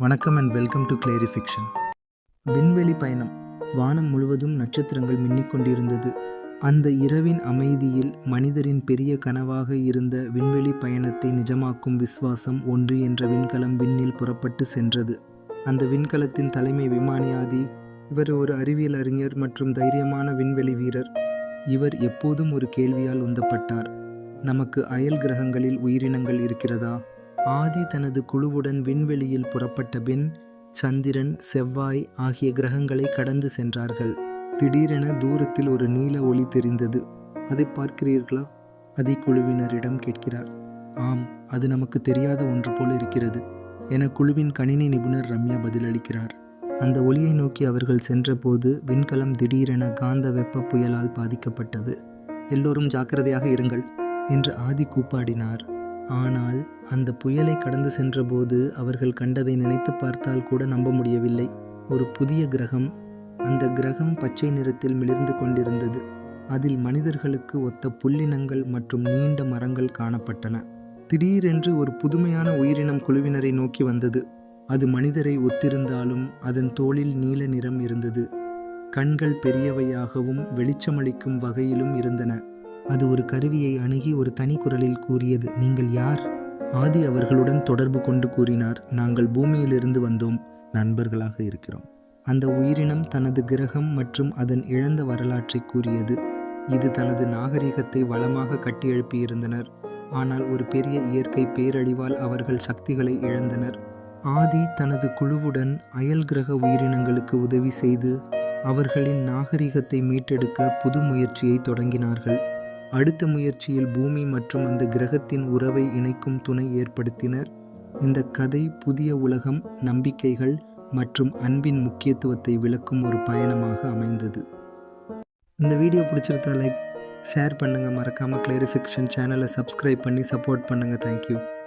வணக்கம் and welcome to கிளேரிஃபிக்ஷன். விண்வெளி பயணம். வானம் முழுவதும் நட்சத்திரங்கள் மின்னிக் கொண்டிருந்தது. அந்த இரவின் அமைதியில் மனிதரின் பெரிய கனவாக இருந்த விண்வெளி பயணத்தை நிஜமாக்கும் விஸ்வாசம் 1 என்ற விண்கலம் விண்ணில் புறப்பட்டு சென்றது. அந்த விண்கலத்தின் தலைமை விமானி ஆதி. இவர் ஒரு அறிவியல் அறிஞர் மற்றும் தைரியமான விண்வெளி வீரர். இவர் எப்போதும் ஒரு கேள்வியால் உந்தப்பட்டார். நமக்கு அயல் கிரகங்களில் உயிரினங்கள் இருக்கிறதா? ஆதி தனது குழுவுடன் விண்வெளியில் புறப்பட்ட பின் சந்திரன், செவ்வாய் ஆகிய கிரகங்களை கடந்து சென்றார்கள். திடீரென தூரத்தில் ஒரு நீல ஒளி தெரிந்தது. அதை பார்க்கிறீர்களா? ஆதி குழுவினரிடம் கேட்கிறார். ஆம், அது நமக்கு தெரியாத ஒன்று போல இருக்கிறது என குழுவின் கணினி நிபுணர் ரம்யா பதிலளிக்கிறார். அந்த ஒளியை நோக்கி அவர்கள் சென்றபோது விண்கலம் திடீரென காந்த வெப்ப புயலால் பாதிக்கப்பட்டது. எல்லோரும் ஜாக்கிரதையாக இருங்கள் என்று ஆதி கூப்பாடினார். ஆனால் அந்த புயலை கடந்து சென்றபோது அவர்கள் கண்டதை நினைத்து பார்த்தால் கூட நம்ப முடியவில்லை. ஒரு புதிய கிரகம். அந்த கிரகம் பச்சை நிறத்தில் மிளிர்ந்து கொண்டிருந்தது. அதில் மனிதர்களுக்கு ஒத்த புல்லினங்கள் மற்றும் நீண்ட மரங்கள் காணப்பட்டன. திடீரென்று ஒரு புதுமையான உயிரினம் குழுவினரை நோக்கி வந்தது. அது மனிதரை ஒத்திருந்தாலும் அதன் தோலில் நீல நிறம் இருந்தது. கண்கள் பெரியவையாகவும் வெளிச்சமளிக்கும் வகையிலும் இருந்தன. அது ஒரு கருவியை அணுகி ஒரு தனி குரலில் கூறியது, நீங்கள் யார்? ஆதி அவர்களுடன் தொடர்பு கொண்டு கூறினார், நாங்கள் பூமியிலிருந்து வந்தோம், நண்பர்களாக இருக்கிறோம். அந்த உயிரினம் தனது கிரகம் மற்றும் அதன் இழந்த வரலாற்றை கூறியது. இது தனது நாகரிகத்தை வளமாக கட்டியெழுப்பியிருந்தனர். ஆனால் ஒரு பெரிய இயற்கை பேரழிவால் அவர்கள் சக்திகளை இழந்தனர். ஆதி தனது குழுவுடன் அயல் கிரக உயிரினங்களுக்கு உதவி செய்து அவர்களின் நாகரிகத்தை மீட்டெடுக்க புது முயற்சியை தொடங்கினார்கள். அடுத்த முயற்சியில் பூமி மற்றும் அந்த கிரகத்தின் உறவை இணைக்கும் துணை ஏற்படுத்தினர். இந்த கதை புதிய உலகம், நம்பிக்கைகள் மற்றும் அன்பின் முக்கியத்துவத்தை விளக்கும் ஒரு பயணமாக அமைந்தது. இந்த வீடியோ பிடிச்சிருந்தா லைக், ஷேர் பண்ணுங்கள். மறக்காமல் கிளேரிஃபிக்ஷன் சேனலை சப்ஸ்கிரைப் பண்ணி சப்போர்ட் பண்ணுங்கள். தேங்க்யூ.